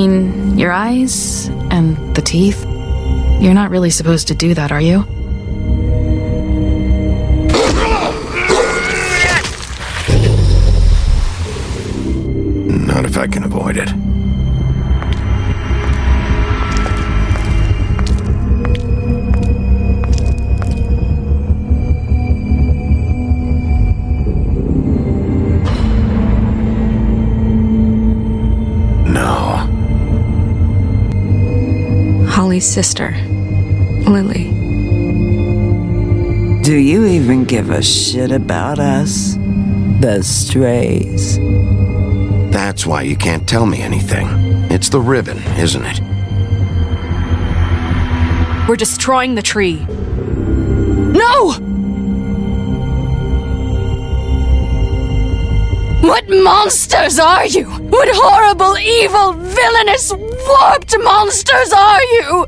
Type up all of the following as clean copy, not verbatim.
mean, your eyes and the teeth. You're not really supposed to do that, are you? Not if I can avoid it. No. Holly's sister, Lily. Do you even give a shit about us? The Strays. That's why you can't tell me anything. It's the ribbon, isn't it? We're destroying the tree. No! What monsters are you? What horrible, evil, villainous, warped monsters are you?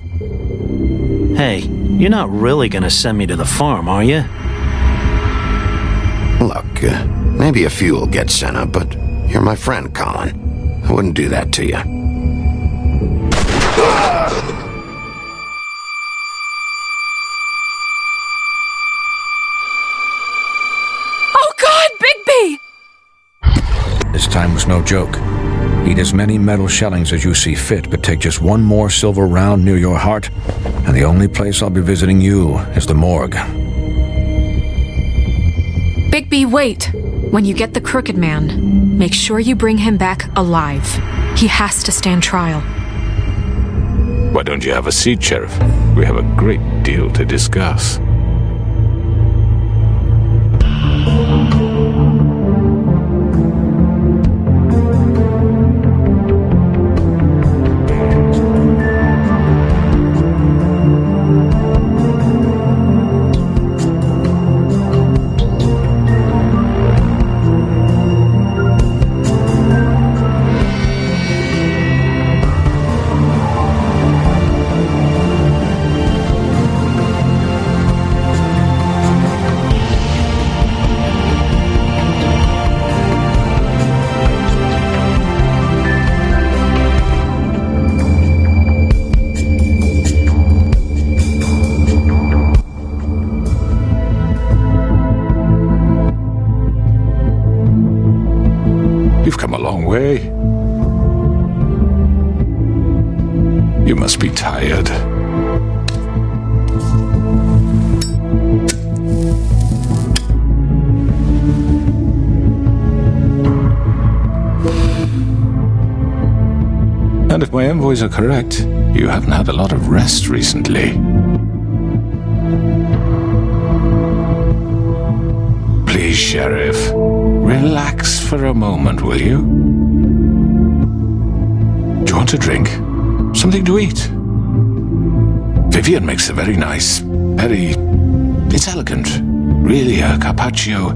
Hey, you're not really gonna send me to the farm, are you? Look, maybe a few will get sent up, but you're my friend, Colin. I wouldn't do that to you. Oh God, Bigby! This time was no joke. Eat as many metal shellings as you see fit, but take just one more silver round near your heart, and the only place I'll be visiting you is the morgue. Bigby, wait. When you get the Crooked Man, make sure you bring him back alive. He has to stand trial. Why don't you have a seat, Sheriff? We have a great deal to discuss. You've come a long way. You must be tired. And if my envoys are correct, you haven't had a lot of rest recently. Please, Sheriff, relax for a moment, will you? Do you want a drink? Something to eat? Vivian makes a very nice, it's elegant. Really a carpaccio.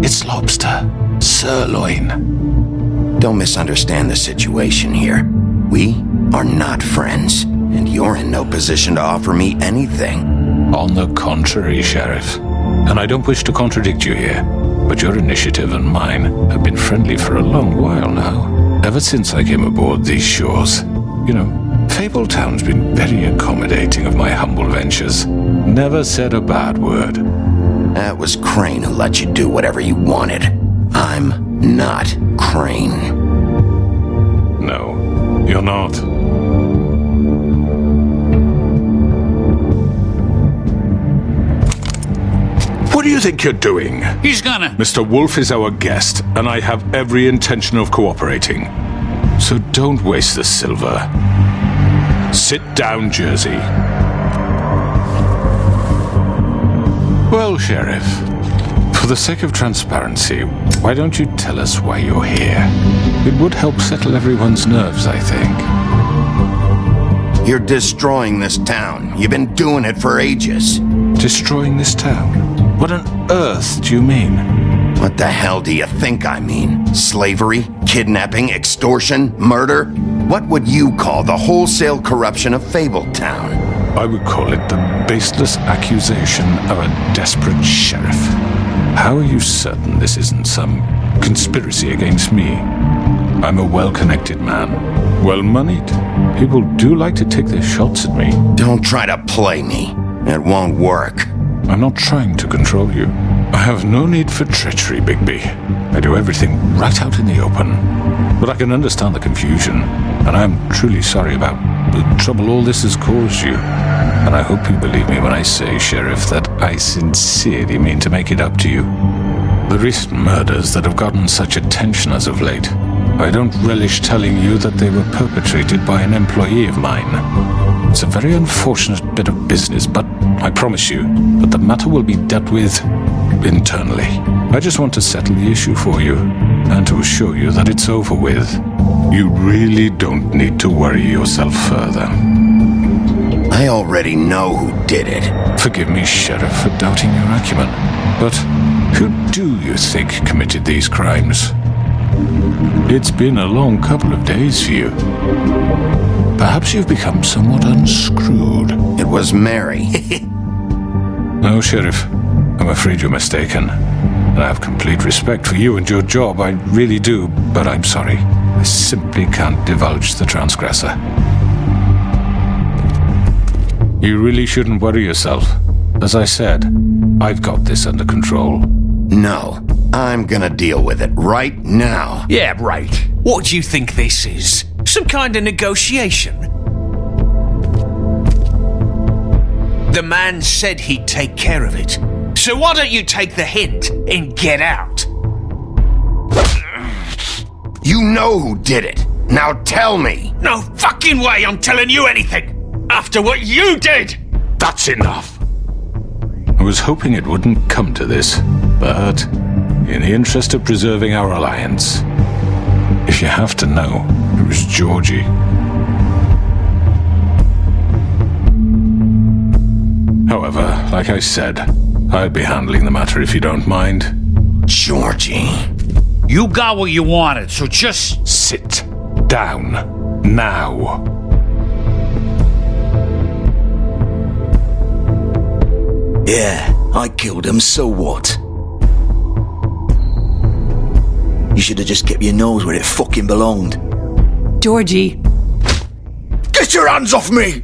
It's lobster, sirloin. Don't misunderstand the situation here. We are not friends, and you're in no position to offer me anything. On the contrary, Sheriff. And I don't wish to contradict you here, but your initiative and mine have been friendly for a long while now. Ever since I came aboard these shores. You know, Fabletown's been very accommodating of my humble ventures. Never said a bad word. That was Crane who let you do whatever you wanted. I'm not Crane. No, you're not. What do you think you're doing? He's gonna... Mr. Wolf is our guest, and I have every intention of cooperating. So don't waste the silver. Sit down, Jersey. Well, Sheriff, for the sake of transparency, why don't you tell us why you're here? It would help settle everyone's nerves, I think. You're destroying this town. You've been doing it for ages. Destroying this town? What on earth do you mean? What the hell do you think I mean? Slavery? Kidnapping? Extortion? Murder? What would you call the wholesale corruption of Fabletown? I would call it the baseless accusation of a desperate sheriff. How are you certain this isn't some conspiracy against me? I'm a well-connected man, well-moneyed. People do like to take their shots at me. Don't try to play me. It won't work. I'm not trying to control you. I have no need for treachery, Bigby. I do everything right out in the open. But I can understand the confusion, and I'm truly sorry about the trouble all this has caused you. And I hope you believe me when I say, Sheriff, that I sincerely mean to make it up to you. The recent murders that have gotten such attention as of late, I don't relish telling you that they were perpetrated by an employee of mine. It's a very unfortunate bit of business, but I promise you that the matter will be dealt with internally. I just want to settle the issue for you, and to assure you that it's over with. You really don't need to worry yourself further. I already know who did it. Forgive me, Sheriff, for doubting your acumen, but who do you think committed these crimes? It's been a long couple of days for you. Perhaps you've become somewhat unscrewed. It was Mary. No, Sheriff. I'm afraid you're mistaken. And I have complete respect for you and your job, I really do, but I'm sorry. I simply can't divulge the transgressor. You really shouldn't worry yourself. As I said, I've got this under control. No, I'm gonna deal with it right now. Yeah, right. What do you think this is? Some kind of negotiation? The man said he'd take care of it. So why don't you take the hint and get out? You know who did it. Now tell me. No fucking way I'm telling you anything! After what you did! That's enough! I was hoping it wouldn't come to this, but in the interest of preserving our alliance, if you have to know, it was Georgie. However, like I said, I'll be handling the matter if you don't mind. Georgie. You got what you wanted, so just Sit down now. Yeah, I killed him, so what? You should have just kept your nose where it fucking belonged. Georgie. Get your hands off me!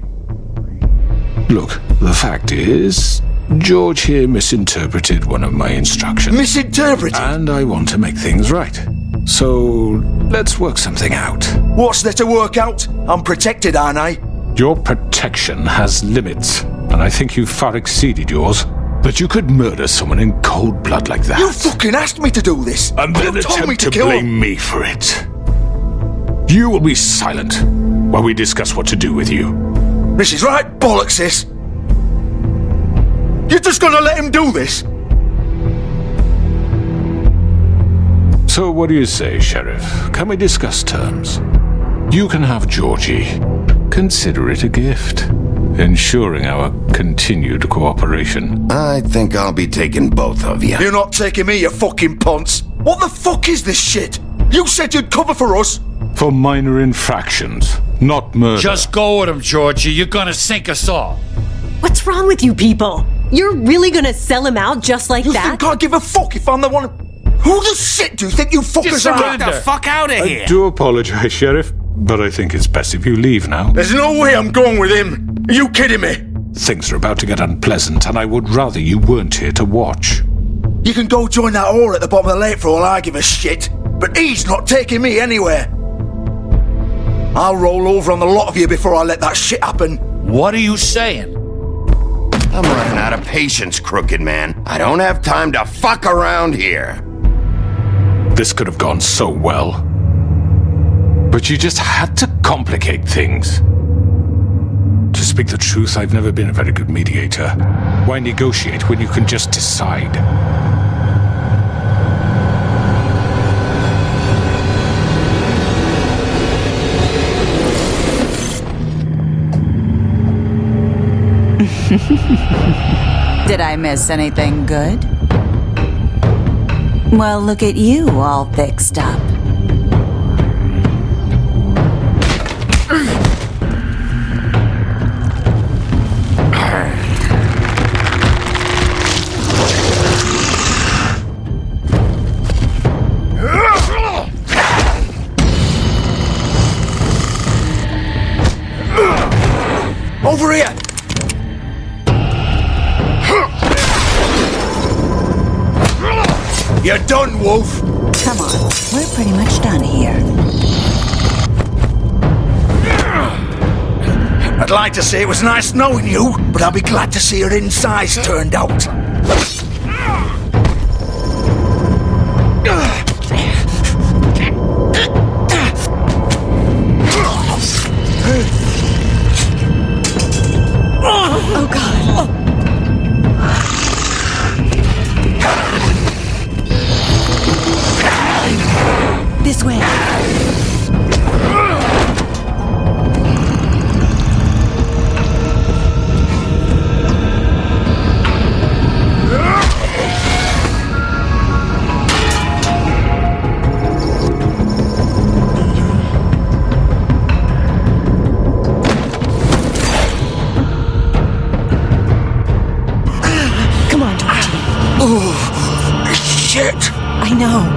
Look, the fact is, George here misinterpreted one of my instructions. Misinterpreted? And I want to make things right. So, let's work something out. What's there to work out? I'm protected, aren't I? Your protection has limits, and I think you've far exceeded yours. But you could murder someone in cold blood like that. You fucking asked me to do this! And then you told me attempt to kill blame him. me for it. You will be silent while we discuss what to do with you. This is right bollocks, sis. You're just gonna let him do this? So what do you say, Sheriff? Can we discuss terms? You can have Georgie. Consider it a gift, ensuring our continued cooperation. I think I'll be taking both of you. You're not taking me, you fucking ponce. What the fuck is this shit? You said you'd cover for us. For minor infractions, not murder. just go with him, Georgie. You're gonna sink us all. What's wrong with you people? You're really gonna sell him out just like You that? think I give a fuck if I'm the one? Who the shit do you think you fuckers are? Get the fuck out of here! I do apologize, Sheriff, but I think it's best if you leave now. There's no way I'm going with him. Are you kidding me? Things are about to get unpleasant, and I would rather you weren't here to watch. You can go join that whore at the bottom of the lake for all I give a shit. But he's not taking me anywhere. I'll roll over on the lot of you before I let that shit happen. What are you saying? I'm running out of patience, crooked man. I don't have time to fuck around here. This could have gone so well. But you just had to complicate things. To speak the truth, I've never been a very good mediator. Why negotiate when you can just decide? Did I miss anything good? Well, look at you all fixed up. Over here! You're done, Wolf! Come on, we're pretty much done here. I'd like to say it was nice knowing you, but I'll be glad to see your insides turned out. Oh God. This way. Come on, Georgie. Oh, shit! I know.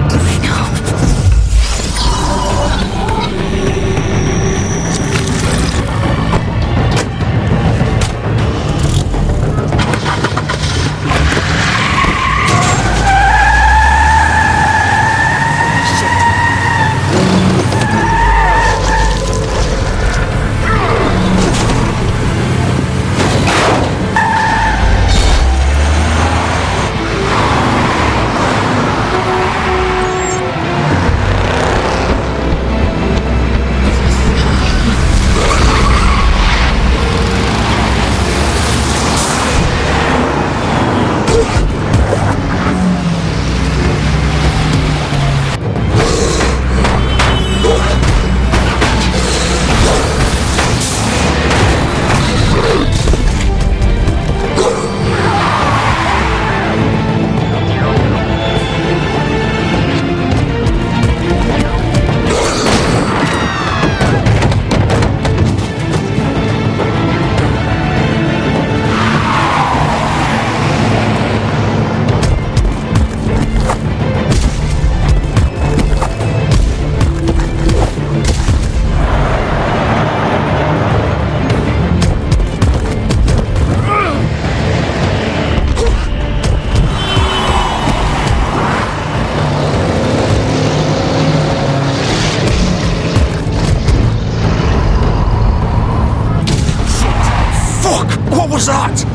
What was that?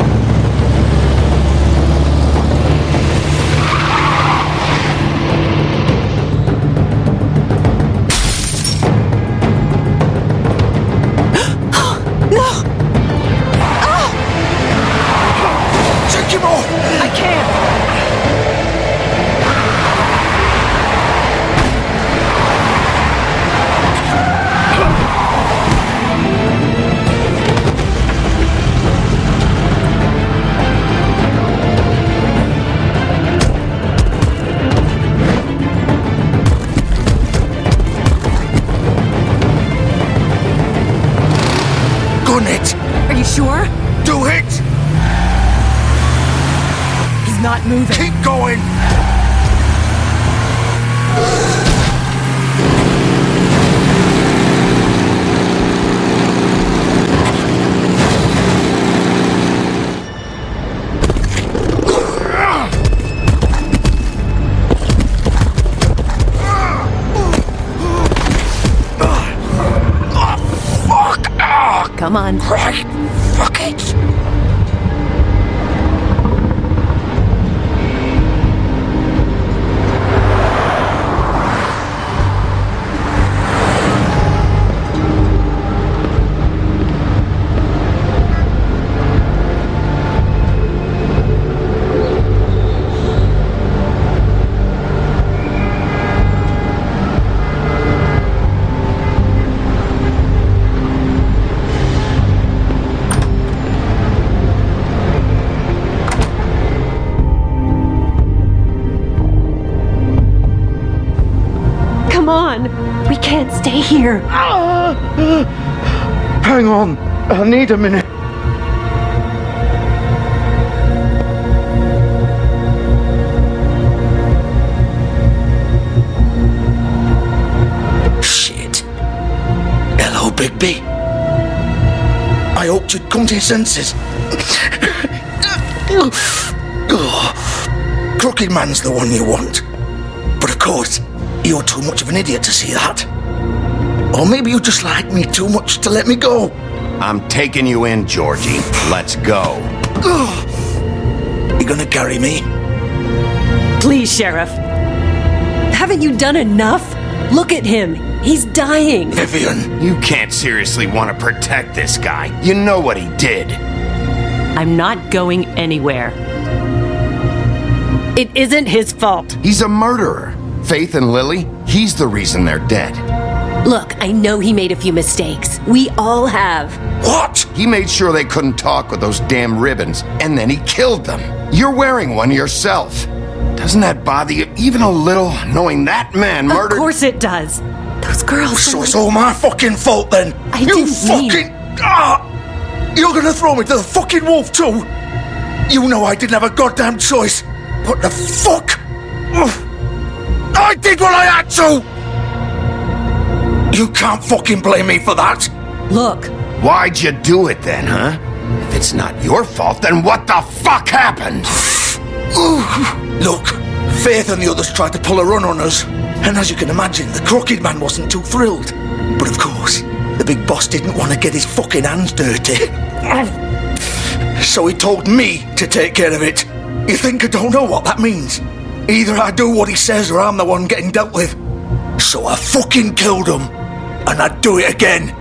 No! Take him off! I can't! Gun it! Are you sure? Do it! He's not moving. Keep going! Come on. Right, fuck it! Come on. We can't stay here. Hang on, I need a minute. Shit. Hello, Bigby. I hope thought you'd come to your senses. Crooked Man's the one you want. But of course, you're too much of an idiot to see that. Or maybe you just like me too much to let me go. I'm taking you in, Georgie. Let's go. You gonna carry me? Please, Sheriff. Haven't you done enough? Look at him. He's dying. Vivian. You can't seriously want to protect this guy. You know what he did. I'm not going anywhere. It isn't his fault. He's a murderer. Faith and Lily, he's the reason they're dead. Look, I know he made a few mistakes. We all have. What? He made sure they couldn't talk with those damn ribbons, and then he killed them. You're wearing one yourself. Doesn't that bother you even a little, knowing that man murdered— Of course it does. Those girls— So it's all my fucking fault then? I didn't fucking— You're gonna throw me to the fucking wolf too? You know I didn't have a goddamn choice. What the fuck? I did what I had to! You can't fucking blame me for that. Look. Why'd you do it then, huh? If it's not your fault, then what the fuck happened? Look, Faith and the others tried to pull a run on us. And as you can imagine, the Crooked Man wasn't too thrilled. But of course, the big boss didn't want to get his fucking hands dirty. So he told me to take care of it. You think I don't know what that means? Either I do what he says or I'm the one getting dealt with. So I fucking killed him. And I'd do it again.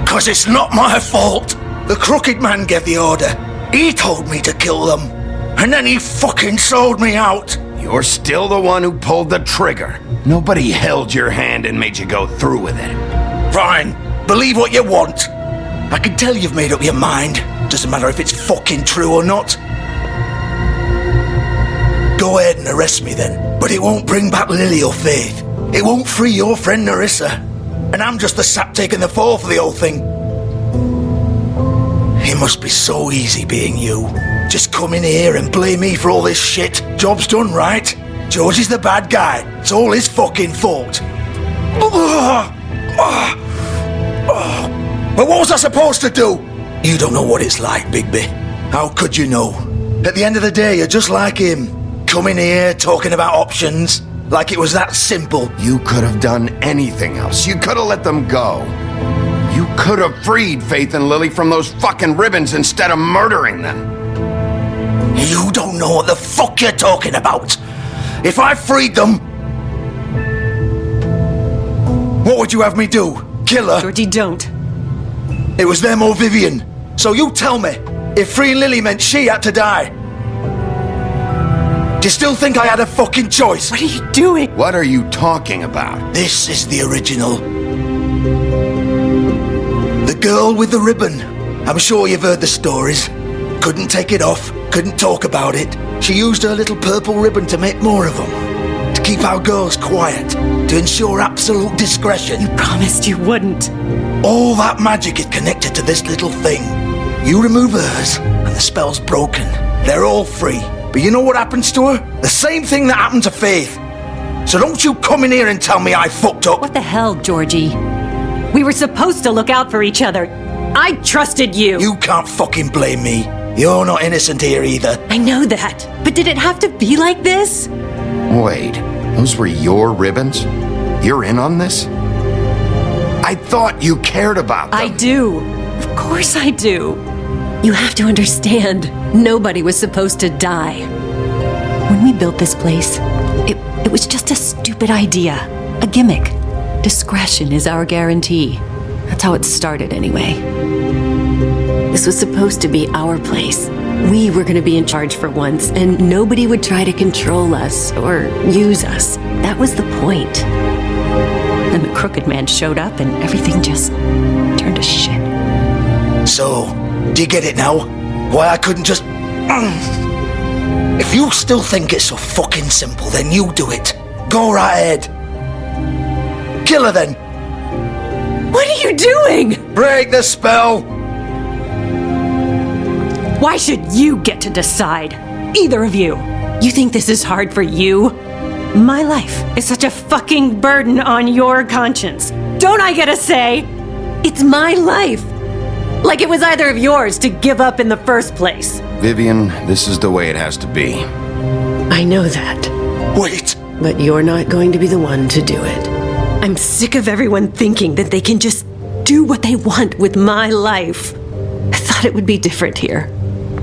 'Cause it's not my fault. The Crooked Man gave the order. He told me to kill them. And then he fucking sold me out. You're still the one who pulled the trigger. Nobody held your hand and made you go through with it. Fine. Believe what you want. I can tell you've made up your mind. Doesn't matter if it's fucking true or not. Go ahead and arrest me then. But it won't bring back Lily or Faith. It won't free your friend Nerissa. And I'm just the sap taking the fall for the whole thing. It must be so easy being you. Just come in here and blame me for all this shit. Job's done, right? George is the bad guy. It's all his fucking fault. But what was I supposed to do? You don't know what it's like, Bigby. How could you know? At the end of the day, you're just like him. Coming here, talking about options. Like it was that simple. You could have done anything else. You could have let them go. You could have freed Faith and Lily from those fucking ribbons instead of murdering them. You don't know what the fuck you're talking about. If I freed them, what would you have me do? Kill her? Georgie, don't. It was them or Vivian. So you tell me, if freeing Lily meant she had to die, do you still think I had a fucking choice? What are you doing? What are you talking about? This is the original. The girl with the ribbon. I'm sure you've heard the stories. Couldn't take it off, couldn't talk about it. She used her little purple ribbon to make more of them. To keep our girls quiet. To ensure absolute discretion. You promised you wouldn't. All that magic is connected to this little thing. You remove hers, and the spell's broken. They're all free. But you know what happens to her? The same thing that happened to Faith. So don't you come in here and tell me I fucked up. What the hell, Georgie? We were supposed to look out for each other. I trusted you. You can't fucking blame me. You're not innocent here either. I know that. But did it have to be like this? Wait, those were your ribbons? You're in on this? I thought you cared about them. I do. Of course I do. You have to understand, nobody was supposed to die. When we built this place, it was just a stupid idea. A gimmick. Discretion is our guarantee. That's how it started anyway. This was supposed to be our place. We were going to be in charge for once, and nobody would try to control us or use us. That was the point. Then the Crooked Man showed up and everything just turned to shit. So, do you get it now? Why I couldn't just... If you still think it's so fucking simple, then you do it. Go right ahead. Kill her then. What are you doing? Break the spell. Why should you get to decide? Either of you. You think this is hard for you? My life is such a fucking burden on your conscience. Don't I get a say? It's my life. Like it was either of yours to give up in the first place. Vivian, this is the way it has to be. I know that. Wait! But you're not going to be the one to do it. I'm sick of everyone thinking that they can just do what they want with my life. I thought it would be different here.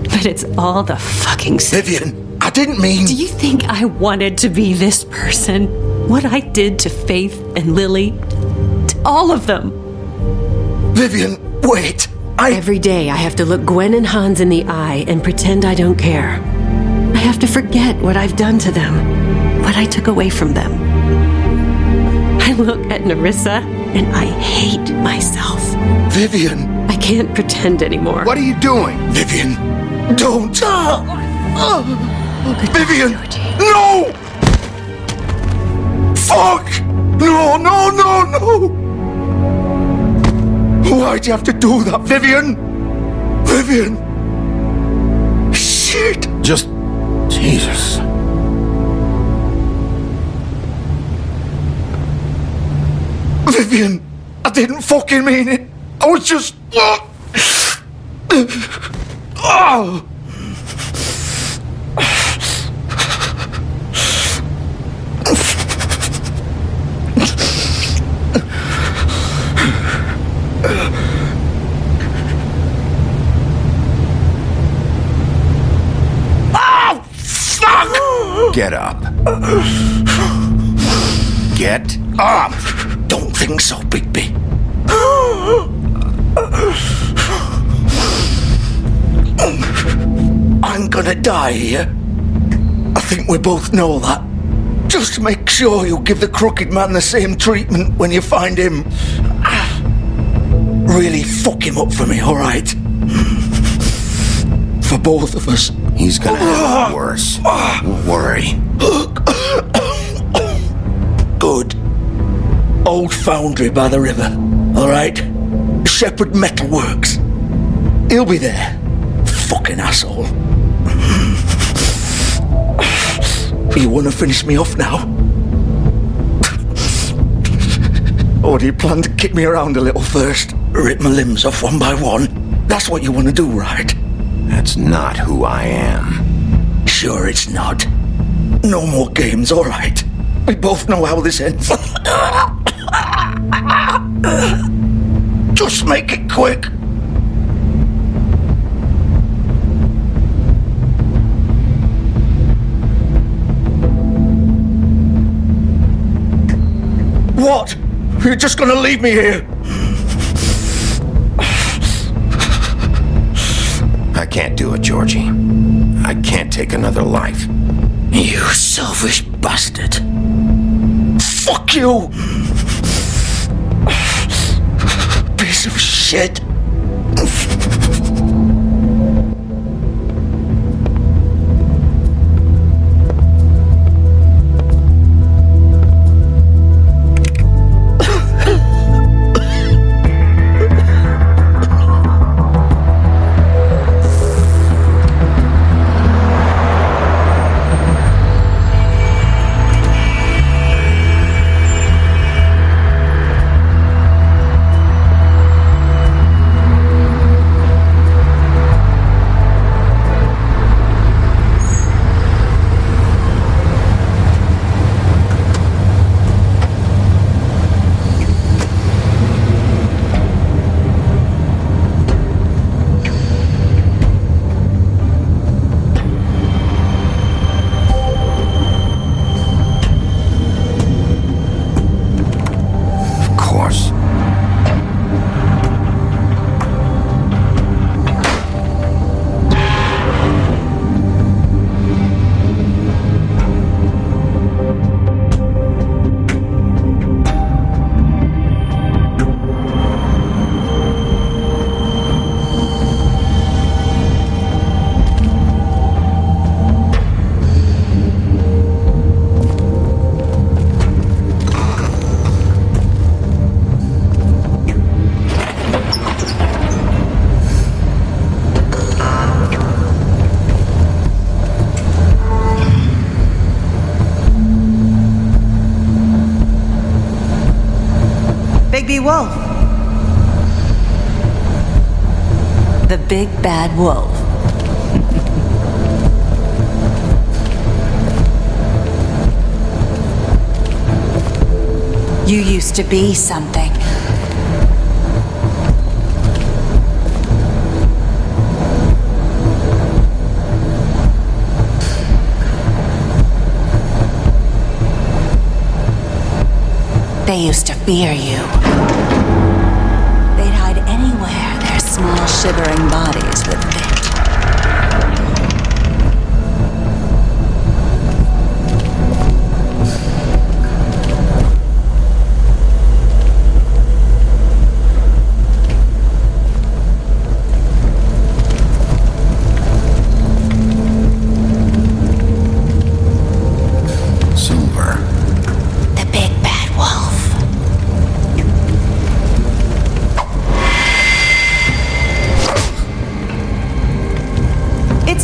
But it's all the fucking same. Vivian, I didn't mean... Do you think I wanted to be this person? What I did to Faith and Lily? To all of them? Vivian, wait! Every day I have to look Gwen and Hans in the eye and pretend I don't care. I have to forget what I've done to them, what I took away from them. I look at Nerissa and I hate myself. Vivian! I can't pretend anymore. What are you doing? Vivian, don't! Vivian! No! Fuck! No, no, no, no! Why'd you have to do that, Vivian? Vivian! Shit! Just... Jesus. Vivian, I didn't fucking mean it. I was just... Oh! Get up. Get up! Don't think so, Bigby. I'm gonna die here. I think we both know that. Just make sure you give the crooked man the same treatment when you find him. Really fuck him up for me, alright? For both of us. He's gonna have it worse. Don't worry. Good. Old foundry by the river, alright? Shepherd Metalworks. He'll be there. Fucking asshole. You wanna finish me off now? Or do you plan to kick me around a little first? Rip my limbs off one by one? That's what you wanna do, right? That's not who I am. Sure it's not. No more games, alright? We both know how this ends. Just make it quick. What? You're just gonna leave me here? I can't do it, Georgie. I can't take another life. You selfish bastard. Fuck you! Piece of shit. Bigby Wolf. The big bad wolf. You used to be something. They used to fear you. They'd hide anywhere their small, shivering bodies would fit.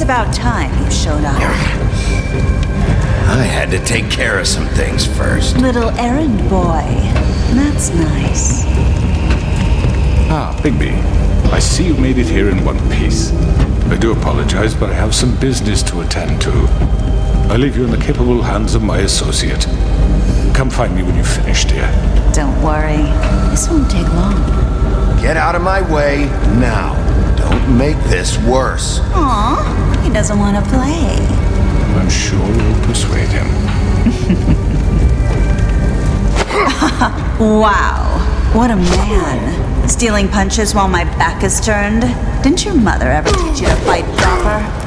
About time you showed up. I had to take care of some things first. Little errand boy. That's nice. Ah, Bigby. I see you made it here in one piece. I do apologize, but I have some business to attend to. I leave you in the capable hands of my associate. Come find me when you've finished, dear. Don't worry. This won't take long. Get out of my way now. Don't make this worse. Aw, he doesn't want to play. I'm sure you'll persuade him. Wow, what a man. Stealing punches while my back is turned? Didn't your mother ever teach you to fight proper?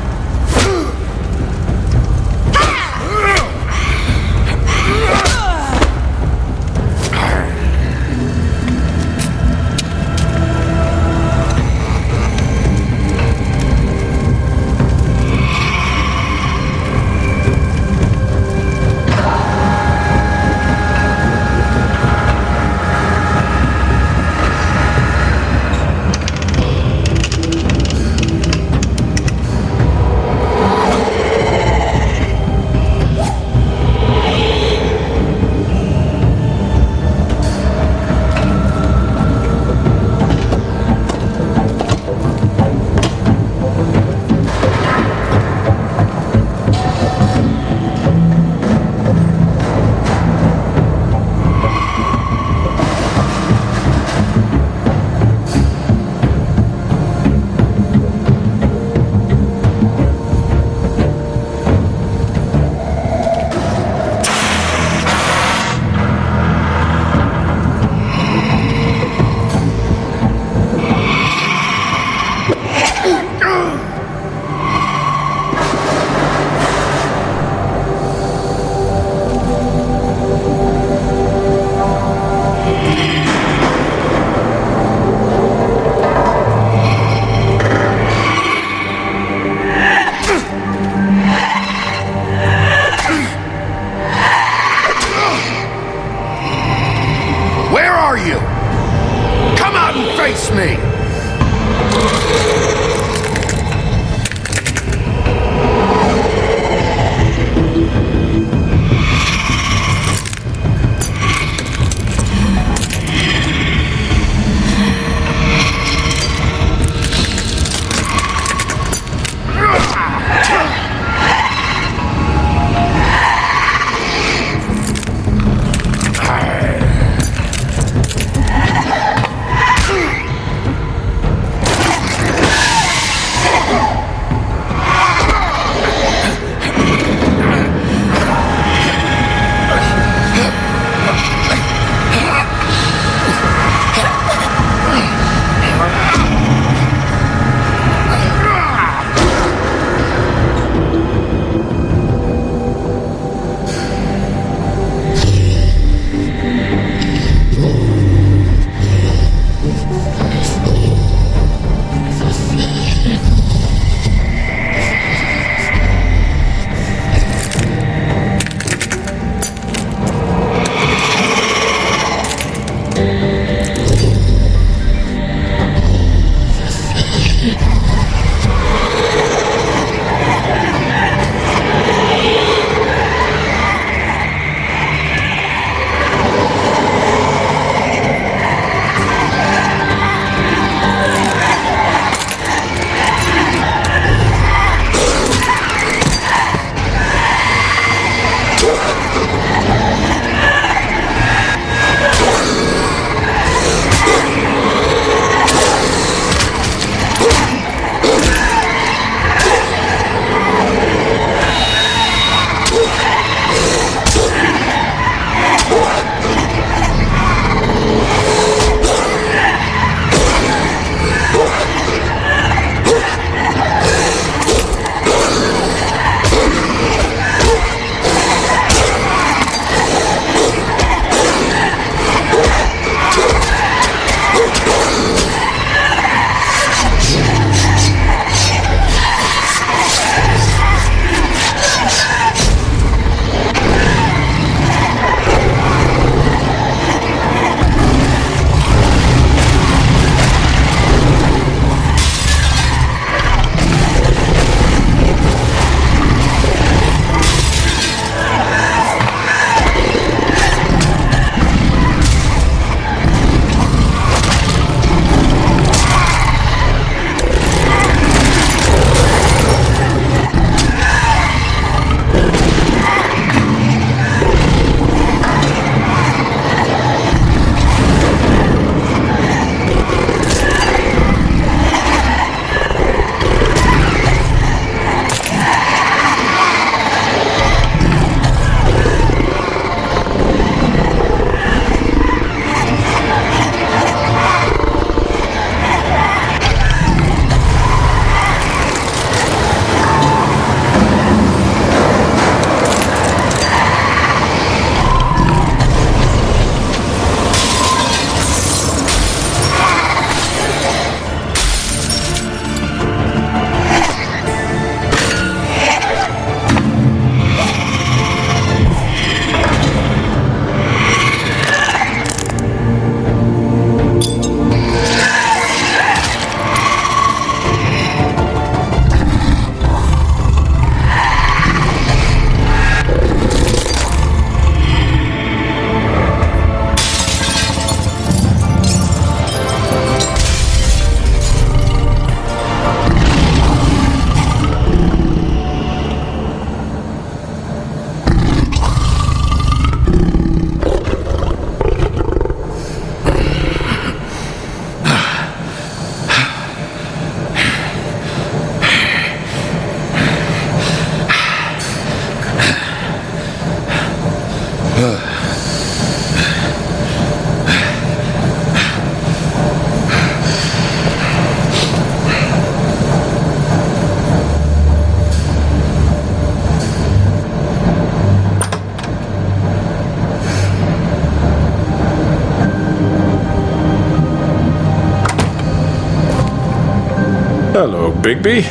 Hello, Bigby.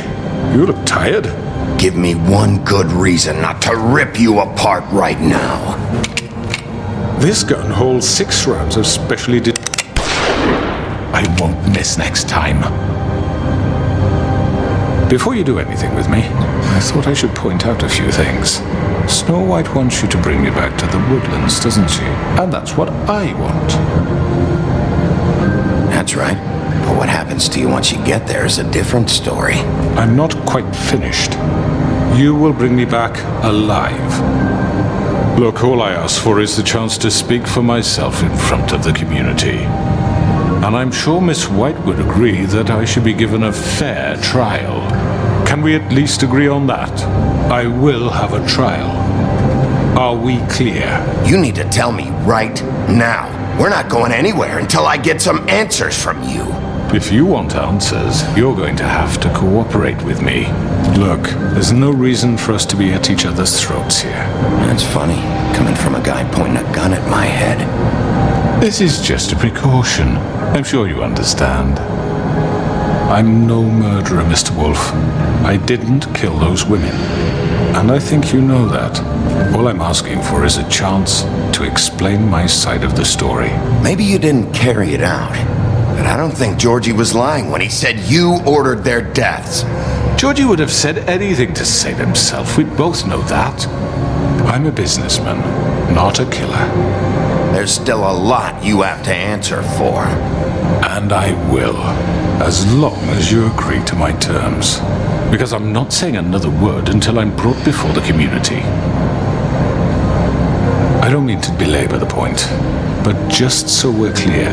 You look tired. Give me one good reason not to rip you apart right now. This gun holds 6 rounds of specially I won't miss next time. Before you do anything with me, I thought I should point out a few things. Snow White wants you to bring me back to the woodlands, doesn't she? And that's what I want. That's right. But what happens to you once you get there is a different story. I'm not quite finished. You will bring me back alive. Look, all I ask for is the chance to speak for myself in front of the community. And I'm sure Miss White would agree that I should be given a fair trial. Can we at least agree on that? I will have a trial. Are we clear? You need to tell me right now. We're not going anywhere until I get some answers from you. If you want answers, you're going to have to cooperate with me. Look, there's no reason for us to be at each other's throats here. That's funny, coming from a guy pointing a gun at my head. This is just a precaution. I'm sure you understand. I'm no murderer, Mr. Wolf. I didn't kill those women. And I think you know that. All I'm asking for is a chance to explain my side of the story. Maybe you didn't carry it out. But I don't think Georgie was lying when he said you ordered their deaths. Georgie would have said anything to save himself. We both know that. I'm a businessman, not a killer. There's still a lot you have to answer for. And I will, as long as you agree to my terms. Because I'm not saying another word until I'm brought before the community. I don't mean to belabor the point, but just so we're clear,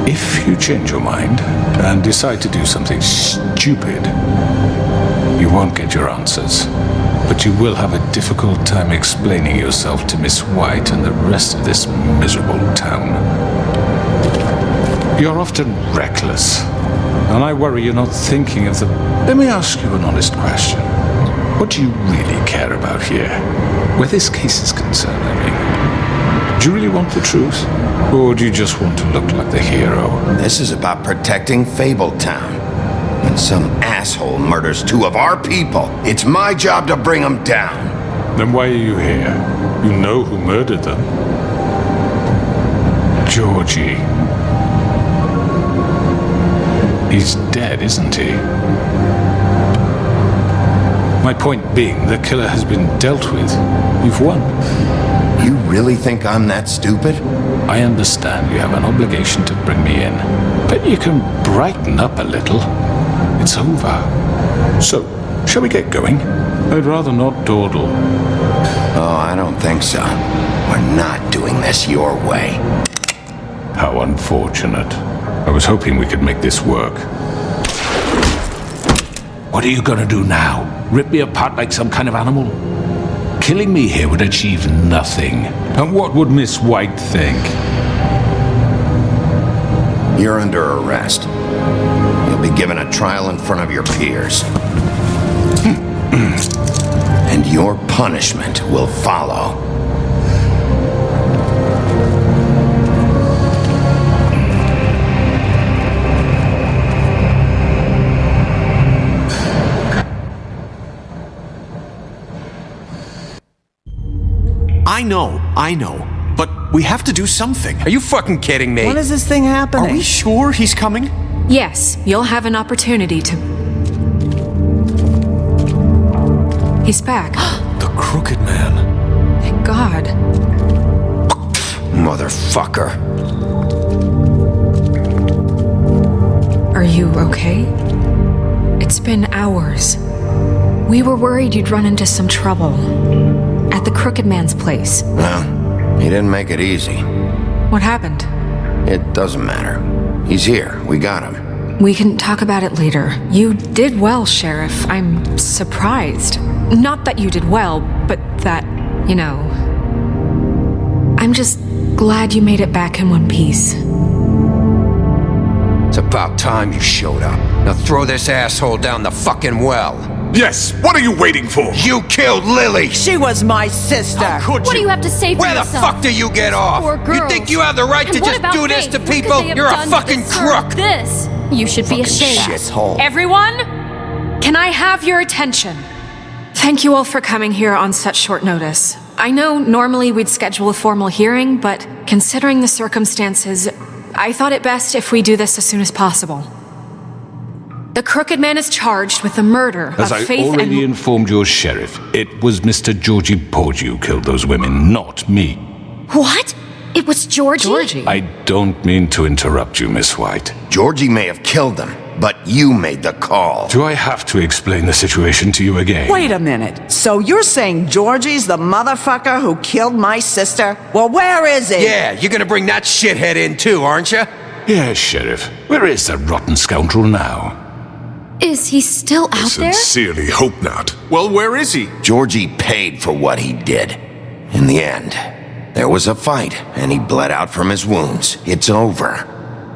if you change your mind and decide to do something stupid, you won't get your answers. But you will have a difficult time explaining yourself to Miss White and the rest of this miserable town. You're often reckless, and I worry you're not thinking of the... Let me ask you an honest question. What do you really care about here? Where this case is concerned, I mean. Do you really want the truth? Or do you just want to look like the hero? This is about protecting Fabletown. When some asshole murders 2 of our people, it's my job to bring them down. Then why are you here? You know who murdered them. Georgie. He's dead, isn't he? My point being, the killer has been dealt with. You've won. You really think I'm that stupid? I understand you have an obligation to bring me in. But you can brighten up a little. It's over. So, shall we get going? I'd rather not dawdle. Oh, I don't think so. We're not doing this your way. How unfortunate. I was hoping we could make this work. What are you gonna do now? Rip me apart like some kind of animal? Killing me here would achieve nothing. And what would Miss White think? You're under arrest. You'll be given a trial in front of your peers. And your punishment will follow. I know. But we have to do something. Are you fucking kidding me? When is this thing happening? Are we sure he's coming? Yes, you'll have an opportunity to... He's back. The Crooked Man. Thank God. Motherfucker. Are you okay? It's been hours. We were worried you'd run into some trouble. At the Crooked Man's place. Well, he didn't make it easy. What happened? It doesn't matter. He's here. We got him. We can talk about it later. You did well, Sheriff. I'm surprised. Not that you did well, but that, you know... I'm just glad you made it back in one piece. It's about time you showed up. Now throw this asshole down the fucking well. Yes, what are you waiting for? You killed Lily! She was my sister! How could What do you have to say for Where yourself? the fuck do you get off? Poor girls. You think you have the right And to what just about do this Faith? to What could people? they have You're a done to fucking deserve crook! This! You should be Fucking ashamed. shithole. Everyone, Can I have your attention? Thank you all for coming here on such short notice. I know normally we'd schedule a formal hearing, but considering the circumstances, I thought it best if we do this as soon as possible. The Crooked Man is charged with the murder of As I Faith already and... informed your sheriff, it was Mr. Georgie Porgy who killed those women, not me. What? It was Georgie? I don't mean to interrupt you, Miss White. Georgie may have killed them, but you made the call. Do I have to explain the situation to you again? Wait a minute. So you're saying Georgie's the motherfucker who killed my sister? Well, where is he? Yeah, you're gonna bring that shithead in too, aren't you? Yes, Sheriff. Where is the rotten scoundrel now? Is he still out there? Sincerely hope not. Well, where is he? Georgie paid for what he did. In the end, there was a fight, and he bled out from his wounds. It's over.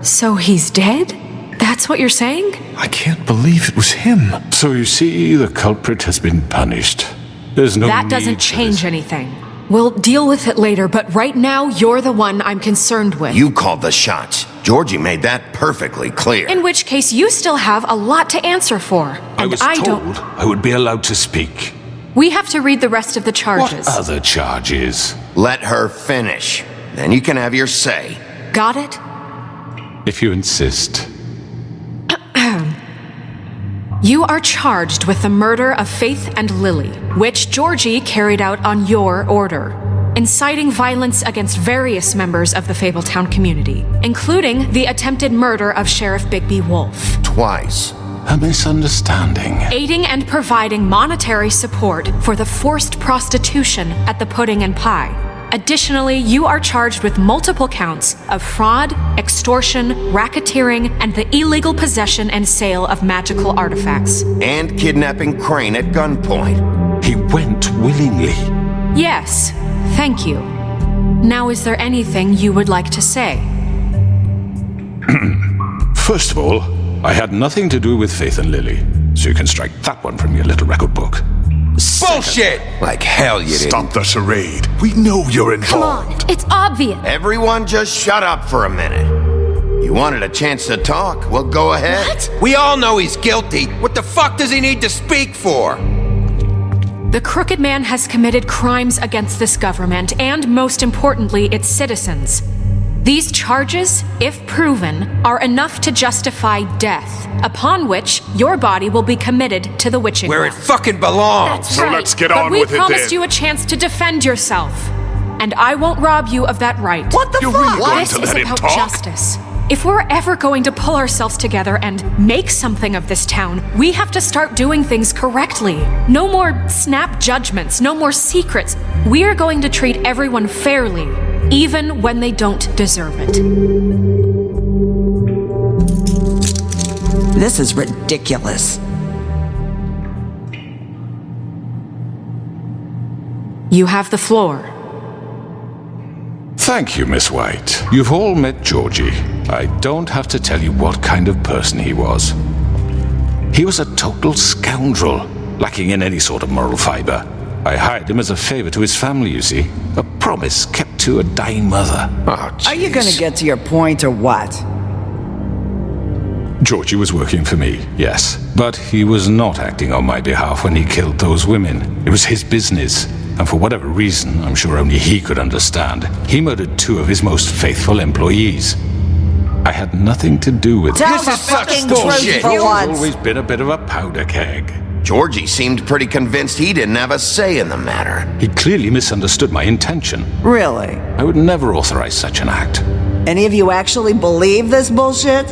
So he's dead? That's what you're saying? I can't believe it was him. So you see, the culprit has been punished. There's no That doesn't change anything. We'll deal with it later, but right now, you're the one I'm concerned with. You called the shots. Georgie made that perfectly clear. In which case, you still have a lot to answer for. And I was told I would be allowed to speak. We have to read the rest of the charges. What other charges? Let her finish. Then you can have your say. Got it? If you insist. You are charged with the murder of Faith and Lily, which Georgie carried out on your order, inciting violence against various members of the Fabletown community, including the attempted murder of Sheriff Bigby Wolf. Twice. A misunderstanding. Aiding and providing monetary support for the forced prostitution at the Pudding and Pie. Additionally, you are charged with multiple counts of fraud, extortion, racketeering, and the illegal possession and sale of magical artifacts. And kidnapping Crane at gunpoint. He went willingly. Yes, thank you. Now, is there anything you would like to say? First of all, I had nothing to do with Faith and Lily, so you can strike that one from your little record book. Bullshit! Like hell you didn't. Stop the charade. We know you're involved. Come on, it's obvious. Everyone just shut up for a minute. You wanted a chance to talk? Well, go ahead. What? We all know he's guilty. What the fuck does he need to speak for? The Crooked Man has committed crimes against this government and, most importantly, its citizens. These charges, if proven, are enough to justify death, upon which your body will be committed to the witching Where well. it fucking belongs. That's So right. let's get But on we with it promised then. you a chance to defend yourself, and I won't rob you of that right. What the You're fuck? really going This to is let him about talk? justice. If we're ever going to pull ourselves together and make something of this town, we have to start doing things correctly. No more snap judgments, no more secrets. We are going to treat everyone fairly, even when they don't deserve it. This is ridiculous. You have the floor. Thank you, Miss White. You've all met Georgie. I don't have to tell you what kind of person he was. He was a total scoundrel, lacking in any sort of moral fiber. I hired him as a favor to his family, you see. A promise kept to a dying mother. Oh, Are you gonna get to your point or what? Georgie was working for me, yes. But he was not acting on my behalf when he killed those women. It was his business. And for whatever reason, I'm sure only he could understand, he murdered 2 of his most faithful employees. I had nothing to do with Tell This the is such fucking bullshit. truth for He's once. always been a bit of a powder keg. Georgie seemed pretty convinced he didn't have a say in the matter. He clearly misunderstood my intention. Really? I would never authorize such an act. Any of you actually believe this bullshit?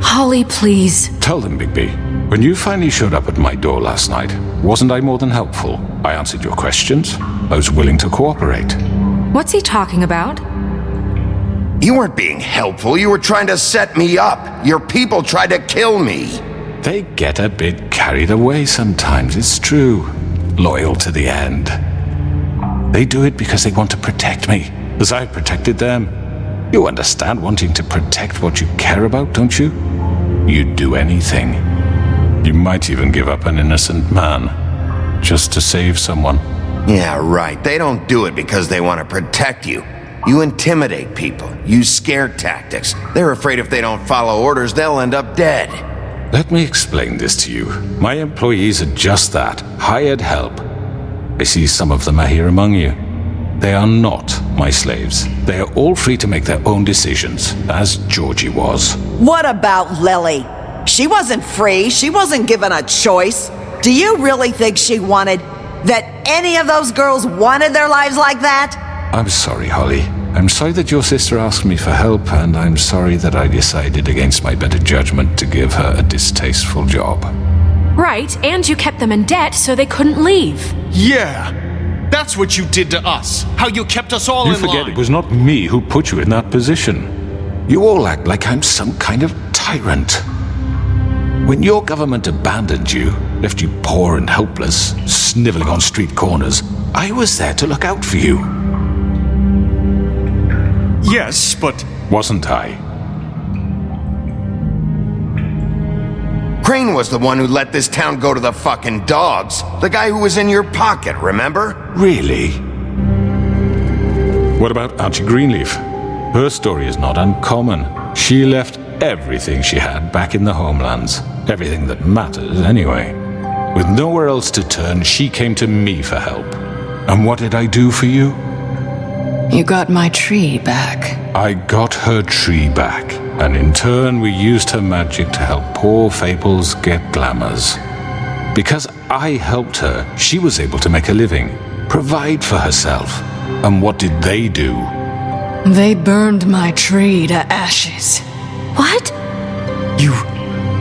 Holly, please. Tell them, Bigby. When you finally showed up at my door last night, wasn't I more than helpful? I answered your questions. I was willing to cooperate. What's he talking about? You weren't being helpful. You were trying to set me up. Your people tried to kill me. They get a bit carried away sometimes, it's true. Loyal to the end. They do it because they want to protect me, as I've protected them. You understand wanting to protect what you care about, don't you? You'd do anything. You might even give up an innocent man, just to save someone. Yeah, right. They don't do it because they want to protect you. You intimidate people, use scare tactics. They're afraid if they don't follow orders, they'll end up dead. Let me explain this to you. My employees are just that, hired help. I see some of them are here among you. They are not my slaves. They are all free to make their own decisions, as Georgie was. What about Lily? She wasn't free. She wasn't given a choice. Do you really think she wanted... that any of those girls wanted their lives like that? I'm sorry, Holly. I'm sorry that your sister asked me for help, and I'm sorry that I decided against my better judgment to give her a distasteful job. Right, and you kept them in debt so they couldn't leave. Yeah! That's what you did to us. How you kept us all You in forget line. it was not me who put you in that position. You all act like I'm some kind of tyrant. When your government abandoned you, left you poor and helpless, sniveling on street corners, I was there to look out for you. Yes, but... Wasn't I? Crane was the one who let this town go to the fucking dogs. The guy who was in your pocket, remember? Really? What about Auntie Greenleaf? Her story is not uncommon. She left everything she had back in the homelands. Everything that mattered, anyway. With nowhere else to turn, she came to me for help. And what did I do for you? You got my tree back. I got her tree back, and in turn we used her magic to help poor Fables get glamours. Because I helped her, she was able to make a living, provide for herself. And what did they do? They burned my tree to ashes. What? You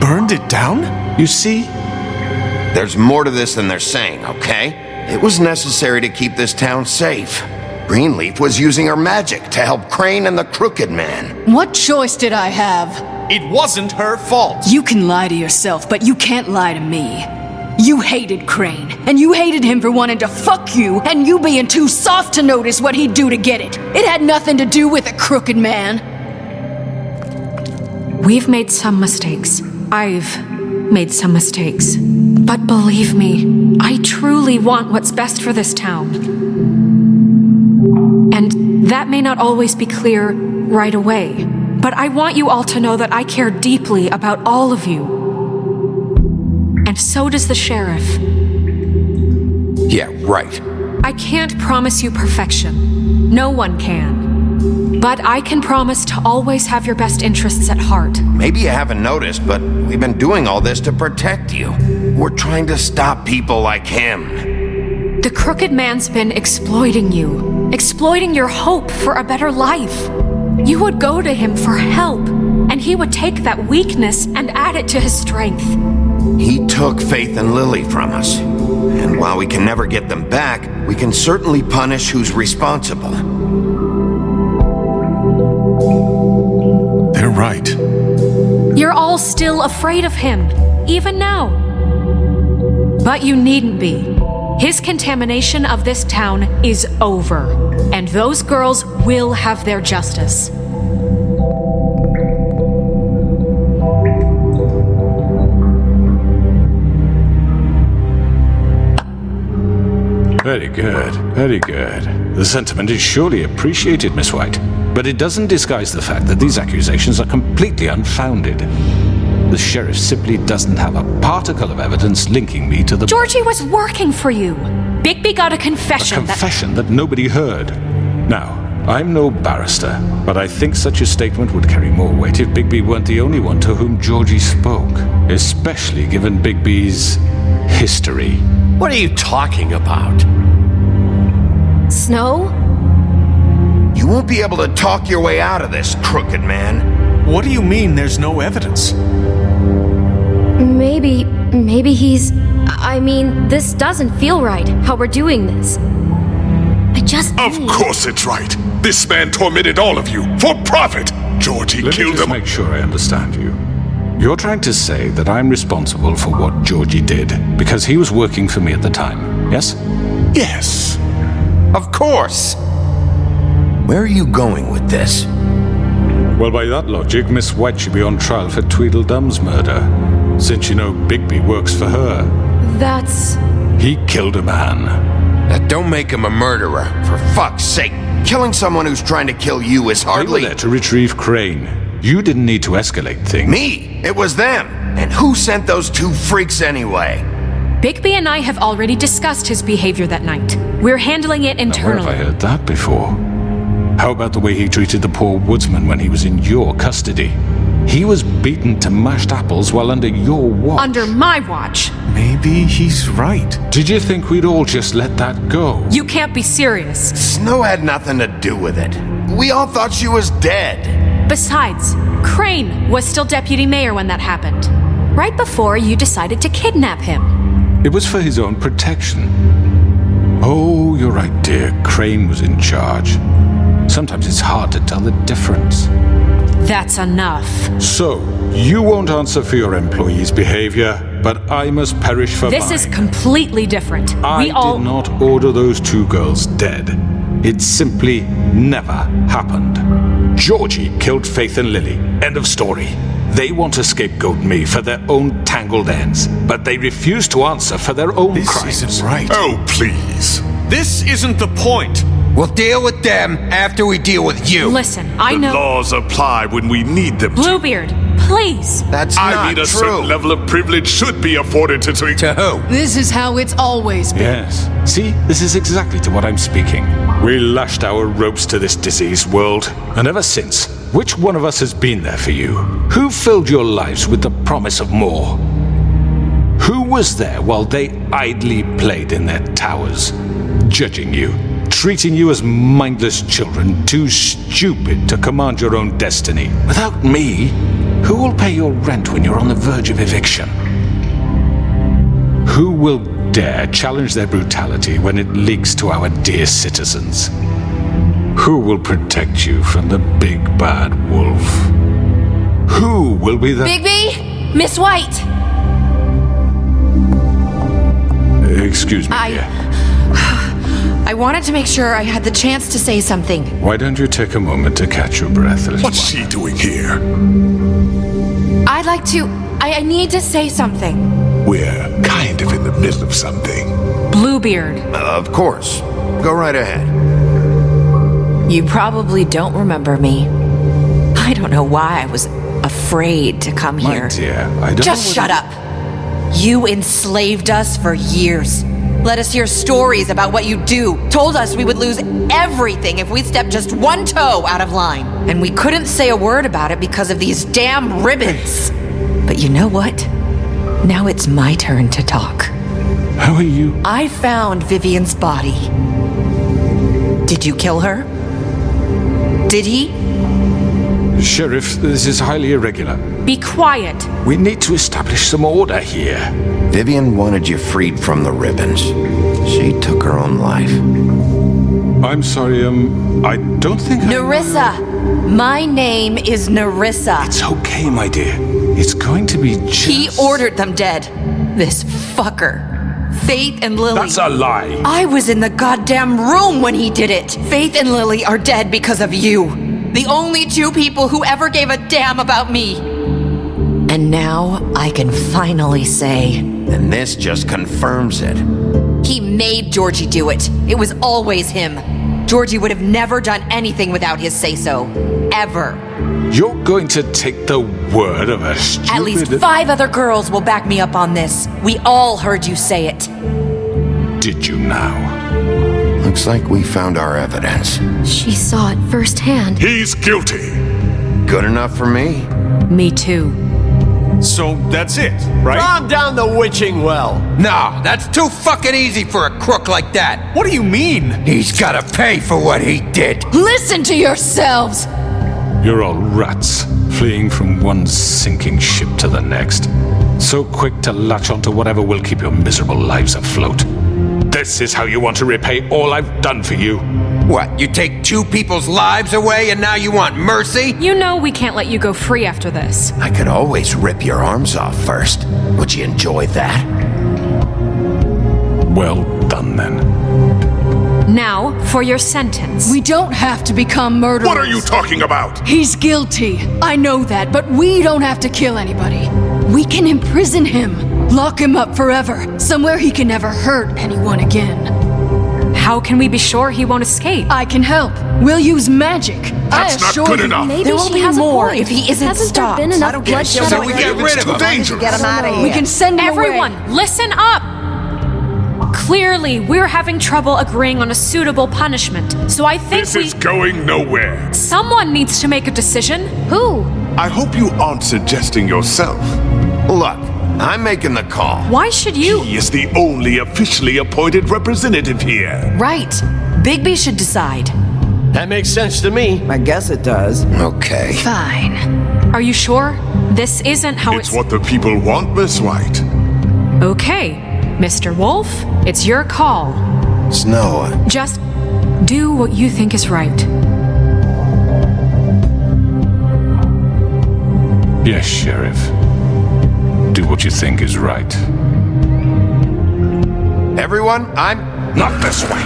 burned it down? You see? There's more to this than they're saying, okay? It was necessary to keep this town safe. Greenleaf was using her magic to help Crane and the Crooked Man. What choice did I have? It wasn't her fault. You can lie to yourself, but you can't lie to me. You hated Crane, and you hated him for wanting to fuck you, and you being too soft to notice what he'd do to get it. It had nothing to do with the Crooked Man. We've made some mistakes. I've made some mistakes. But believe me, I truly want what's best for this town. And that may not always be clear right away, but I want you all to know that I care deeply about all of you. And so does the sheriff. Yeah, right. I can't promise you perfection. No one can. But I can promise to always have your best interests at heart. Maybe you haven't noticed, but we've been doing all this to protect you. We're trying to stop people like him. The Crooked Man's been exploiting you. Exploiting your hope for a better life. You would go to him for help, and he would take that weakness and add it to his strength. He took Faith and Lily from us. And while we can never get them back, we can certainly punish who's responsible. They're right. You're all still afraid of him, even now. But you needn't be. His contamination of this town is over, and those girls will have their justice. Very good, very good. The sentiment is surely appreciated, Miss White. But it doesn't disguise the fact that these accusations are completely unfounded. The sheriff simply doesn't have a particle of evidence linking me to the... Georgie was working for you. Bigby got a confession. A confession that nobody heard. Now, I'm no barrister, but I think such a statement would carry more weight if Bigby weren't the only one to whom Georgie spoke. Especially given Bigby's history. What are you talking about? Snow? You won't be able to talk your way out of this, Crooked Man. What do you mean there's no evidence? Maybe he's... I mean, this doesn't feel right, how we're doing this. I just Of course it's right. This man tormented all of you, for profit. Georgie Let me killed just him. make sure I understand you. You're trying to say that I'm responsible for what Georgie did, because he was working for me at the time, yes? Yes. Of course. Where are you going with this? Well, by that logic, Miss White should be on trial for Tweedledum's murder, since you know Bigby works for her. That's... He killed a man. That don't make him a murderer, for fuck's sake. Killing someone who's trying to kill you is They were hardly... there to retrieve Crane. You didn't need to escalate things. Me? It was them. And who sent those two freaks anyway? Bigby and I have already discussed his behavior that night. We're handling it Now, where internally. have I heard that before? How about the way he treated the poor woodsman when he was in your custody? He was beaten to mashed apples while under your watch. Under my watch. Maybe he's right. Did you think we'd all just let that go? You can't be serious. Snow had nothing to do with it. We all thought she was dead. Besides, Crane was still deputy mayor when that happened. Right before you decided to kidnap him. It was for his own protection. Oh, you're right, dear. Crane was in charge. Sometimes it's hard to tell the difference. That's enough. So, you won't answer for your employees' behavior, but I must perish for This mine. is completely different. I did not order those two girls dead. It simply never happened. Georgie killed Faith and Lily. End of story. They want to scapegoat me for their own tangled ends, but they refuse to answer for their own crimes. This isn't right. Oh, please. This isn't the point. We'll deal with them after we deal with you. Listen, I know. The laws apply when we need them Bluebeard, please. That's I not mean, a true. certain level of privilege should be afforded to who? This is how it's always been. Yes. See, this is exactly to what I'm speaking. We lashed our ropes to this diseased world, and ever since, which one of us has been there for you? Who filled your lives with the promise of more? Who was there while they idly played in their towers, judging you, treating you as mindless children, too stupid to command your own destiny? Without me, who will pay your rent when you're on the verge of eviction? Who will dare challenge their brutality when it leaks to our dear citizens? Who will protect you from the big bad wolf? Who will be the... Bigby? Miss White! Excuse me, dear. I wanted to make sure I had the chance to say something. Why don't you take a moment to catch your breath a little What's she doing here? I'd like to. I need to say something. We're kind of in the middle of something. Bluebeard. Of course. Go right ahead. You probably don't remember me. I don't know why I was afraid to come My here. dear, I don't Just know shut up. You enslaved us for years. Let us hear stories about what you do. Told us we would lose everything if we stepped just one toe out of line. And we couldn't say a word about it because of these damn ribbons. But you know what? Now it's my turn to talk. How are you? I found Vivian's body. Did you kill her? Did he? Sheriff, this is highly irregular. Be quiet. We need to establish some order here. Vivian wanted you freed from the ribbons. She took her own life. I'm sorry, I don't think Nerissa! My name is Nerissa. It's okay, my dear. It's going to be just... He ordered them dead. This fucker. Faith and Lily. That's a lie. I was in the goddamn room when he did it. Faith and Lily are dead because of you. The only two people who ever gave a damn about me. And now I can finally say... And this just confirms it. He made Georgie do it. It was always him. Georgie would have never done anything without his say-so. Ever. You're going to take the word of a stupid... At least 5 other girls will back me up on this. We all heard you say it. Did you now? Looks like we found our evidence. She saw it firsthand. He's guilty. Good enough for me. Me too. So that's it, right? Calm down the witching well. No, that's too fucking easy for a crook like that. What do you mean? He's gotta pay for what he did. Listen to yourselves! You're all rats, fleeing from one sinking ship to the next. So quick to latch onto whatever will keep your miserable lives afloat. This is how you want to repay all I've done for you. What, you take 2 people's lives away and now you want mercy? You know we can't let you go free after this. I could always rip your arms off first. Would you enjoy that? Well done, then. Now, for your sentence. We don't have to become murderers. What are you talking about? He's guilty. I know that, but we don't have to kill anybody. We can imprison him. Lock him up forever. Somewhere he can never hurt anyone again. How can we be sure he won't escape? I can help. We'll use magic. That's not good enough. Maybe There will she be has more a point. if he isn't Hasn't stopped. there been enough I don't care. bloodshed So we already? get rid of him. Dangerous. Get him out of here. We can send him Everyone, away. listen up! Clearly, we're having trouble agreeing on a suitable punishment, so I think This is going nowhere. someone needs to make a decision. Who? I hope you aren't suggesting yourself. Look, I'm making the call. Why should you? He is the only officially appointed representative here. Right. Bigby should decide. That makes sense to me. I guess it does. Okay. Fine. Are you sure? This isn't how It's what the people want, Miss White. Okay, Mr. Wolf, it's your call. Snow, Just do what you think is right. Yes, Sheriff. Do what you think is right. everyone, I'm... Not this way.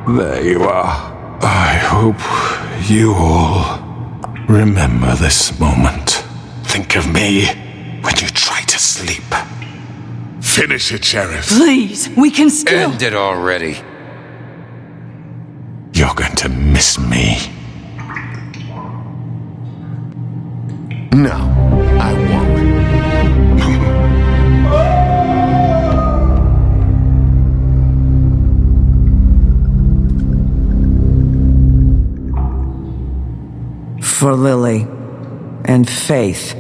There you are. I hope you all remember this moment. Think of me when you try to sleep. Finish it, Sheriff. Please, we can still... End it already. You're going to miss me. No, I won't. For Lily and Faith.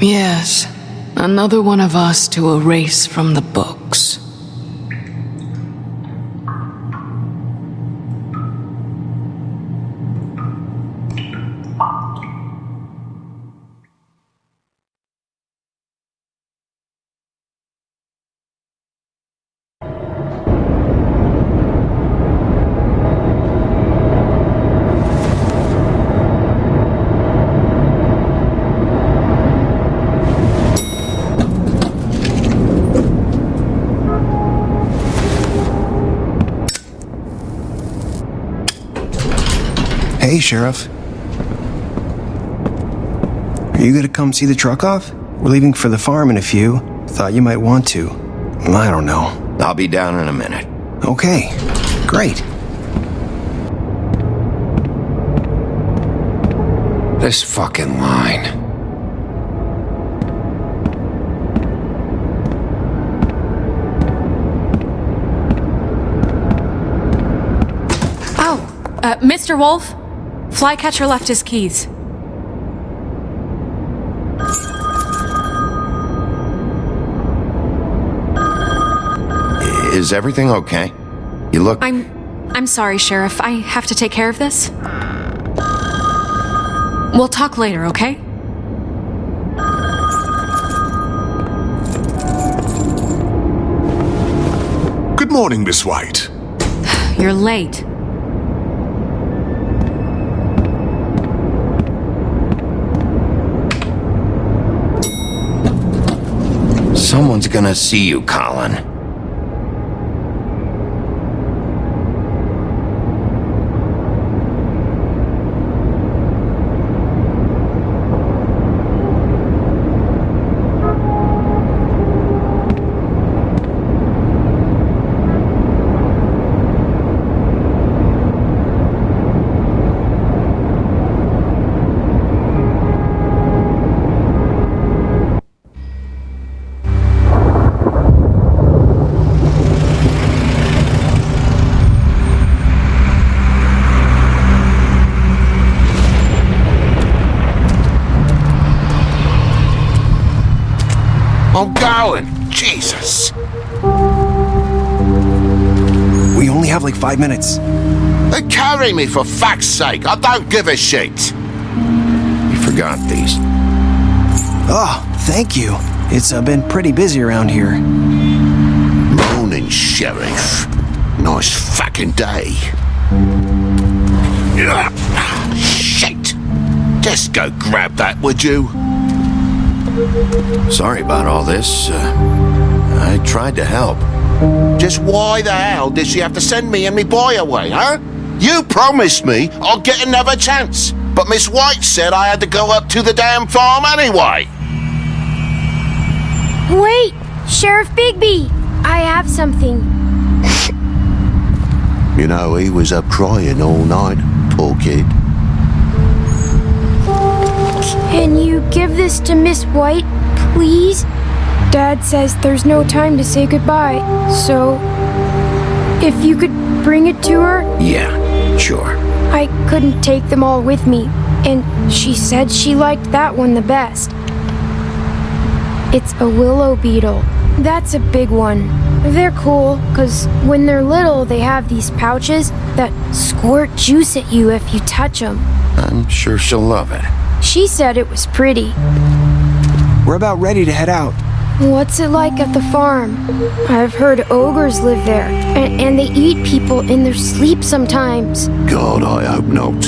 Yes, another one of us to erase from the books. Hey, Sheriff. Are you gonna come see the truck off? We're leaving for the farm in a few. Thought you might want to. I don't know. I'll be down in a minute. Okay, great. This fucking line. Mr. Wolf, Flycatcher left his keys. Is everything okay? You look... I'm sorry, Sheriff. I have to take care of this. We'll talk later, okay? Good morning, Miss White. You're late. Someone's gonna see you, Colin. I'm going! Jesus! We only have like 5 minutes. Then carry me, for fuck's sake! I don't give a shit! You forgot these. Oh, thank you. It's been pretty busy around here. Morning, Sheriff. Nice fucking day. Shit! Just go grab that, would you? Sorry about all this. I tried to help. Just why the hell did she have to send me and me boy away, huh? You promised me I'll get another chance, but Miss White said I had to go up to the damn farm anyway. Wait! Sheriff Bigby! I have something. You know, he was up crying all night, poor kid. Can you give this to Miss White, please? Dad says there's no time to say goodbye, so if you could bring it to her? Yeah, sure. I couldn't take them all with me, and she said she liked that one the best. It's a willow beetle. That's a big one. They're cool, because when they're little, they have these pouches that squirt juice at you if you touch them. I'm sure she'll love it. She said it was pretty. We're about ready to head out. What's it like at the farm? I've heard ogres live there, and they eat people in their sleep sometimes. God, I hope not.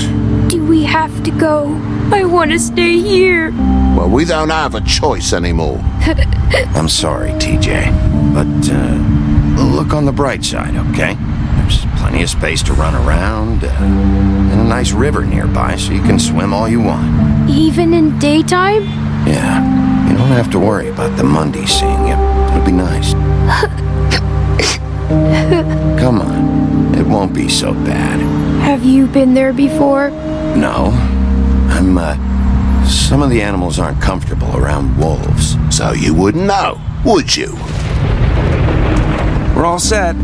Do we have to go? I want to stay here. Well, we don't have a choice anymore. I'm sorry, TJ, but look on the bright side, okay? There's plenty of space to run around, and a nice river nearby so you can swim all you want. Even in daytime? Yeah, you don't have to worry about the Mundies seeing you. It'll be nice. Come on, it won't be so bad. Have you been there before? No, some of the animals aren't comfortable around wolves. So you wouldn't know, would you? We're all set.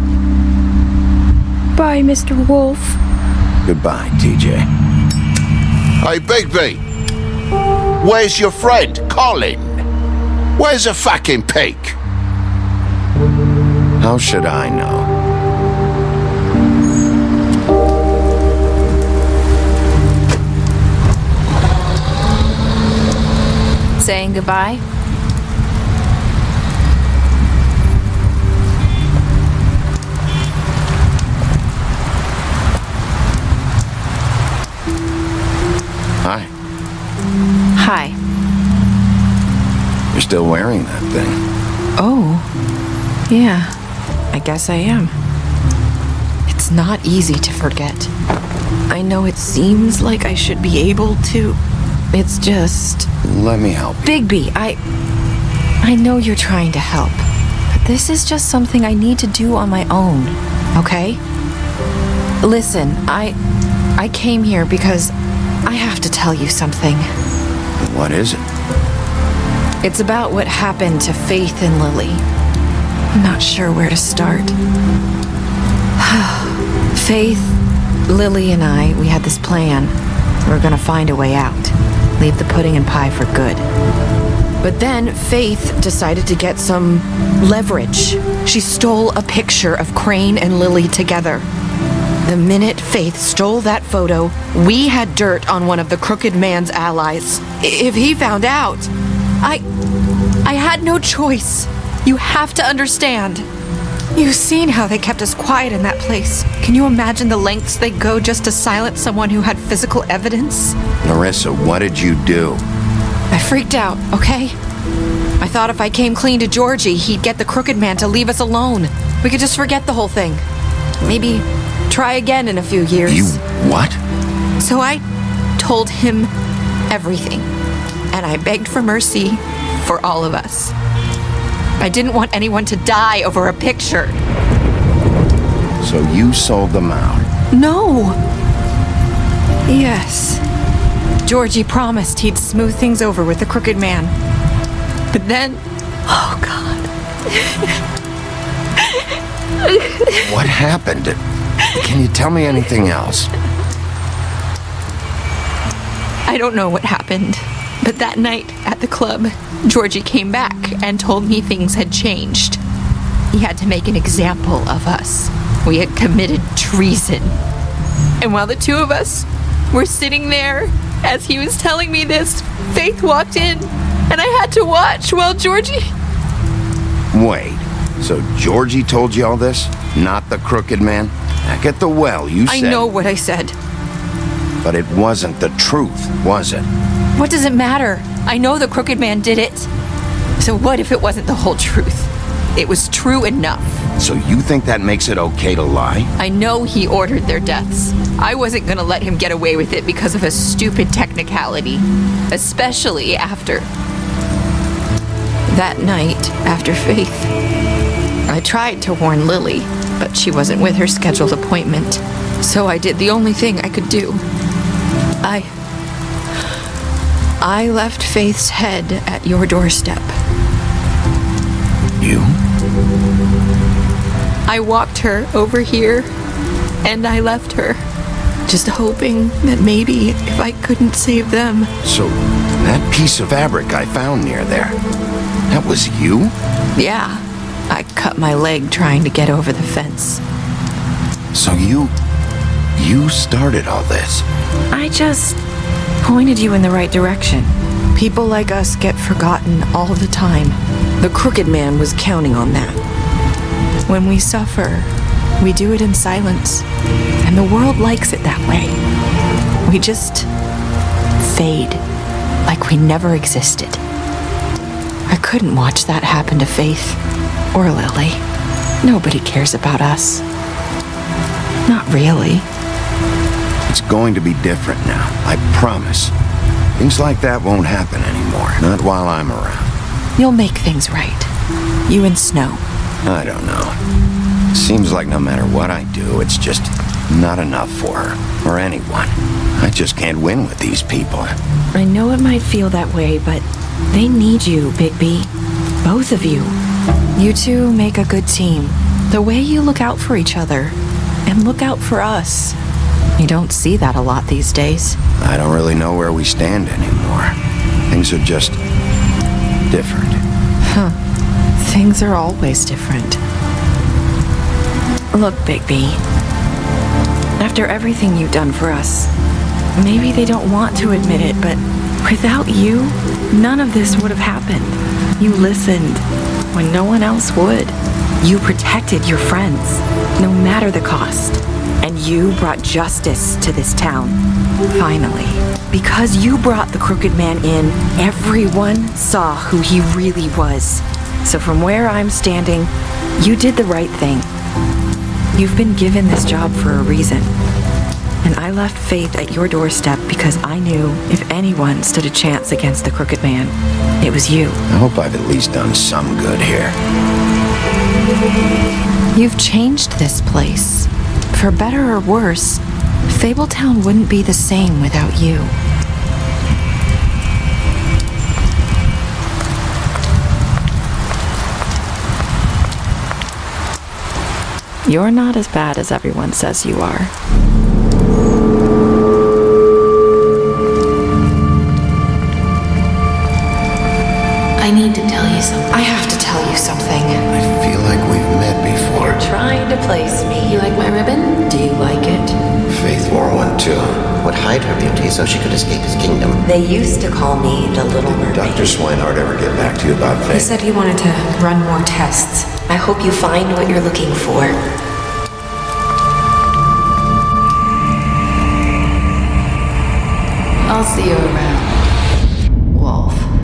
Bye, Mr. Wolf. Goodbye, TJ. Hey, Bigby. Where's your friend, Colin? Where's the fucking pig? How should I know? Saying goodbye? Hi. Hi. You're still wearing that thing. Oh. Yeah. I guess I am. It's not easy to forget. I know it seems like I should be able to. It's just... Let me help you. Bigby, I know you're trying to help, but this is just something I need to do on my own, okay? Listen, I came here because I have to tell you something. What is it? It's about what happened to Faith and Lily. I'm not sure where to start. Faith, Lily, and I, we had this plan. We were gonna find a way out. Leave the pudding and pie for good. But then Faith decided to get some leverage. She stole a picture of Crane and Lily together. The minute Faith stole that photo, we had dirt on one of the Crooked Man's allies. If he found out, I had no choice. You have to understand. You've seen how they kept us quiet in that place. Can you imagine the lengths they go just to silence someone who had physical evidence? Narissa, what did you do? I freaked out, okay? I thought if I came clean to Georgie, he'd get the Crooked Man to leave us alone. We could just forget the whole thing. Maybe try again in a few years. You what? So I told him everything. And I begged for mercy for all of us. I didn't want anyone to die over a picture. So you sold them out? No. Yes. Georgie promised he'd smooth things over with the Crooked Man. But then... Oh, God. What happened? Can you tell me anything else? I don't know what happened. But that night at the club, Georgie came back and told me things had changed. He had to make an example of us. We had committed treason. And while the two of us were sitting there, as he was telling me this, Faith walked in, and I had to watch while Georgie... Wait, so Georgie told you all this? Not the Crooked Man? Back at the well, you said... I know what I said. But it wasn't the truth, was it? What does it matter? I know the Crooked Man did it. So what if it wasn't the whole truth? It was true enough. So you think that makes it okay to lie? I know he ordered their deaths. I wasn't gonna let him get away with it because of a stupid technicality. Especially after... that night, after Faith. I tried to warn Lily, but she wasn't with her scheduled appointment. So I did the only thing I could do. I left Faith's head at your doorstep. You? I walked her over here, and I left her, just hoping that maybe if I couldn't save them. So, that piece of fabric I found near there, that was you? Yeah, I cut my leg trying to get over the fence. So you started all this? I just pointed you in the right direction. People like us get forgotten all the time. The Crooked Man was counting on that. When we suffer, we do it in silence, and the world likes it that way. We just fade, like we never existed. I couldn't watch that happen to Faith or Lily. Nobody cares about us. Not really. It's going to be different now, I promise. Things like that won't happen anymore, not while I'm around. You'll make things right. You and Snow. I don't know. Seems like no matter what I do, it's just not enough for her, or anyone. I just can't win with these people. I know it might feel that way, but they need you, Bigby. Both of you. You two make a good team. The way you look out for each other, and look out for us. You don't see that a lot these days. I don't really know where we stand anymore. Things are just different. Huh. Things are always different. Look, Bigby. After everything you've done for us, maybe they don't want to admit it, but without you, none of this would have happened. You listened when no one else would. You protected your friends, no matter the cost. And you brought justice to this town. Finally. Because you brought the Crooked Man in, everyone saw who he really was. So from where I'm standing, you did the right thing. You've been given this job for a reason. And I left Faith at your doorstep because I knew if anyone stood a chance against the Crooked Man, it was you. I hope I've at least done some good here. You've changed this place. For better or worse, Fabletown wouldn't be the same without you. You're not as bad as everyone says you are. I need to tell you something. I have to tell you something. I feel like we've met before. You're trying to place me. You like my ribbon? Do you like it? Faith wore one too. Would hide her beauty so she could escape his kingdom. They used to call me the Little Mermaid. Dr. Swinehart ever get back to you about Faith? He said he wanted to run more tests. I hope you find what you're looking for. I'll see you around.